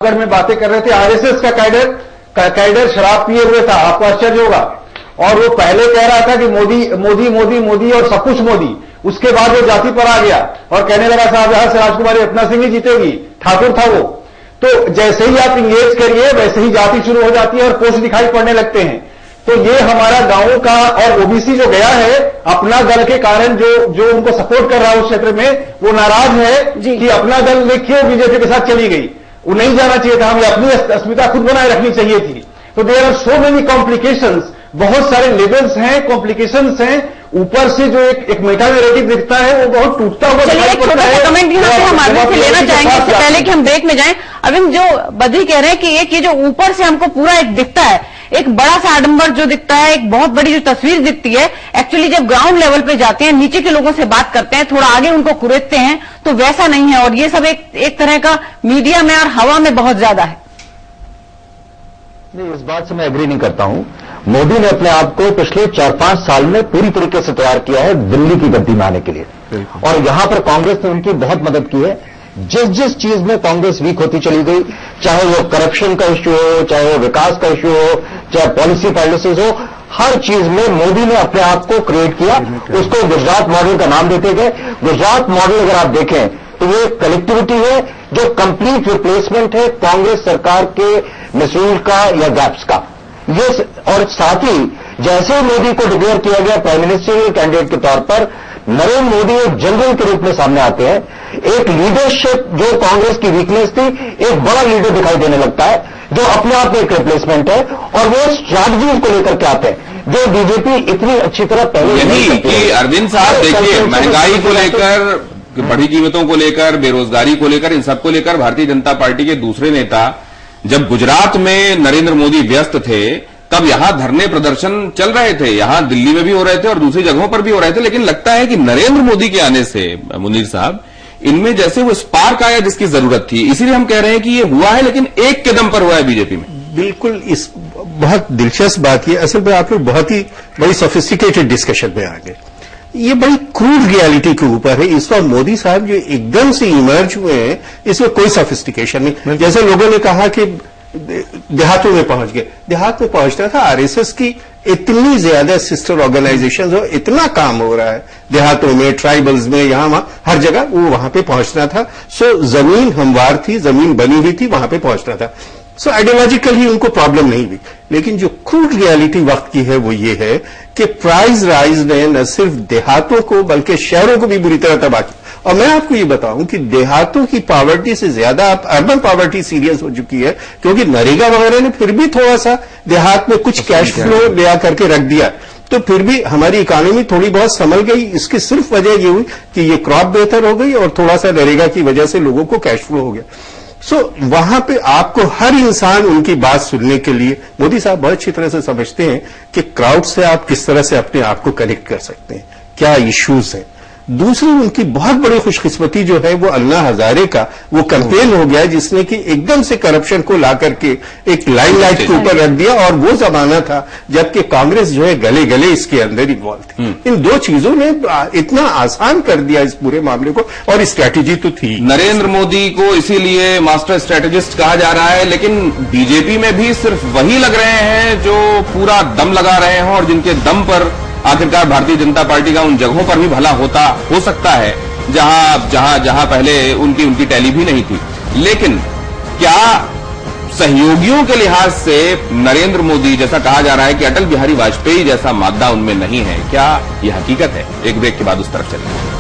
नुक्कड़ में बातें कर रहे थे। आरएसएस का कैडर शराब पिए हुए था, आपको आश्चर्य होगा, और वो पहले कह रहा था कि मोदी मोदी मोदी मोदी और सब कुछ मोदी। उसके बाद वो जाति पर आ गया और कहने लगा साहब यहां से राजकुमारी रत्ना सिंह ही जीतेगी, ठाकुर था वो। तो जैसे ही आप इंगेज करिए वैसे ही जाति शुरू हो जाती है और पोस्ट दिखाई पड़ने लगते हैं। तो ये हमारा गांव का और ओबीसी जो गया है अपना दल के कारण, जो उनको सपोर्ट कर रहा है उस क्षेत्र में, वो नाराज है कि अपना दल ने क्यों बीजेपी के साथ चली गई। वो नहीं जाना चाहिए था, हमें अपनी अस्मिता खुद बनाए रखनी चाहिए थी। तो there are so many complications, बहुत सारे लेवल्स हैं, कॉम्प्लिकेशंस हैं। ऊपर से जो एक मेटा नैरेटिव दिखता है वो बहुत टूटता हुआ दिखाई पड़ता है। कमेंट यहाँ पे हम आगे से लेना चाहेंगे, इससे पहले कि हम ब्रेक में जाएं। अरविंद, जो बद्री कह रहे हैं कि एक ये जो ऊपर से हमको पूरा एक दिखता है, एक बड़ा सा आडंबर जो दिखता है, एक बहुत बड़ी जो तस्वीर दिखती है, एक्चुअली जब ग्राउंड लेवल पे जाते हैं, नीचे के लोगों से बात करते हैं, थोड़ा आगे उनको कुरेदते हैं, तो वैसा नहीं है। और ये सब एक तरह का मीडिया में और हवा में बहुत ज्यादा है। नहीं, इस बात से मैं एग्री नहीं करता हूं। मोदी ने अपने आप को पिछले 4-5 साल में पूरी तरीके से तैयार किया है दिल्ली की गद्दी में आने के लिए, और यहां पर कांग्रेस ने उनकी बहुत मदद की है। जिस चीज में कांग्रेस वीक होती चली गई, चाहे वो करप्शन का इश्यू हो, चाहे वो विकास का इश्यू हो, चाहे पॉलिसी पैलेसेस हो, हर चीज में मोदी ने अपने आप को क्रिएट किया। उसको गुजरात मॉडल का नाम देते गए। गुजरात मॉडल अगर आप देखें तो ये कलेक्टिविटी है जो कंप्लीट रिप्लेसमेंट है कांग्रेस सरकार के मिसयूज का या गैप्स का। ये और साथ ही जैसे मोदी को डिक्लेयर किया गया प्राइम मिनिस्टरियल कैंडिडेट के तौर पर, नरेंद्र मोदी एक जनरल के रूप में सामने आते हैं। एक लीडरशिप जो कांग्रेस की वीकनेस थी, एक बड़ा लीडर दिखाई देने लगता है जो अपने आप में एक रिप्लेसमेंट है, और वो स्ट्रैटेजीज को लेकर के आते हैं जो बीजेपी इतनी अच्छी तरह पहले नहीं करती है। अरविंद साहब देखिए, महंगाई को लेकर, बढ़ी कीमतों को लेकर, बेरोजगारी को लेकर, इन सबको लेकर भारतीय जनता पार्टी के दूसरे नेता जब गुजरात में नरेंद्र मोदी व्यस्त थे तब यहां धरने प्रदर्शन चल रहे थे, यहां दिल्ली में भी हो रहे थे और दूसरी जगहों पर भी हो रहे थे। लेकिन लगता है कि नरेंद्र मोदी के आने से मुनीर साहब इनमें जैसे वो स्पार्क आया जिसकी जरूरत थी, इसीलिए हम कह रहे हैं कि ये हुआ है, लेकिन एक कदम पर हुआ है बीजेपी में। बिल्कुल, इस बहुत दिलचस्प बात ये, असल में आप लोग बहुत ही बड़ी सोफिस्टिकेटेड डिस्कशन में आ गए। ये बड़ी क्रूड रियलिटी के ऊपर है। इस वक्त मोदी साहब जो एकदम से इमर्ज हुए हैं, इसमें कोई सोफिस्टिकेशन नहीं। जैसे लोगों ने कहा कि देहातों में पहुंच गए, देहात में पहुंचना था। आरएसएस की इतनी ज्यादा सिस्टर ऑर्गेनाइजेशंस हो, इतना काम हो रहा है देहातों में, ट्राइबल्स में, यहां वहां हर जगह, वो वहां पे पहुंचना था। सो जमीन हमवार थी, जमीन बनी हुई थी, वहां पे पहुंचना था। सो आइडियोलॉजिकली उनको प्रॉब्लम नहीं हुई। लेकिन जो क्रूड रियलिटी वक्त की है वो ये है कि प्राइस राइज ने न सिर्फ देहातों को बल्कि शहरों को भी बुरी तरह तबाह किया। और मैं आपको ये बताऊं कि देहातों की पॉवर्टी से ज्यादा अब अर्बन पॉवर्टी सीरियस हो चुकी है, क्योंकि नरेगा वगैरह ने फिर भी थोड़ा सा देहात में कुछ कैश फ्लो ले करके रख दिया, तो फिर भी हमारी इकोनॉमी थोड़ी बहुत संभल गई। इसकी सिर्फ वजह ये हुई कि ये क्रॉप बेहतर हो गई और थोड़ा सा नरेगा की वजह से लोगों को कैश फ्लो हो गया। सो वहां पे आपको हर इंसान उनकी बात सुनने के लिए, मोदी साहब बहुत अच्छी तरह से समझते हैं कि क्राउड से आप किस तरह से अपने आप को कनेक्ट कर सकते हैं, क्या इश्यूज हैं। दूसरी उनकी बहुत बड़ी खुशकिस्मती जो है वो अन्ना हजारे का वो कैंपेन हो गया जिसने कि एकदम से करप्शन को ला करके एक लाइमलाइट के ऊपर रख दिया, और वो जमाना था जबकि कांग्रेस जो है गले गले इसके अंदर इन्वॉल्व थी। इन दो चीजों ने इतना आसान कर दिया इस पूरे मामले को, और स्ट्रैटेजी तो थी। नरेंद्र मोदी को इसीलिए मास्टर स्ट्रैटेजिस्ट कहा जा रहा है, लेकिन बीजेपी में भी सिर्फ वही लग रहे हैं जो पूरा दम लगा रहे हैं और जिनके दम पर आखिरकार भारतीय जनता पार्टी का उन जगहों पर भी भला हो सकता है जहां पहले उनकी टैली भी नहीं थी। लेकिन क्या सहयोगियों के लिहाज से नरेंद्र मोदी, जैसा कहा जा रहा है कि अटल बिहारी वाजपेयी जैसा मादा उनमें नहीं है, क्या यह हकीकत है? एक ब्रेक के बाद उस तरफ चलेंगे।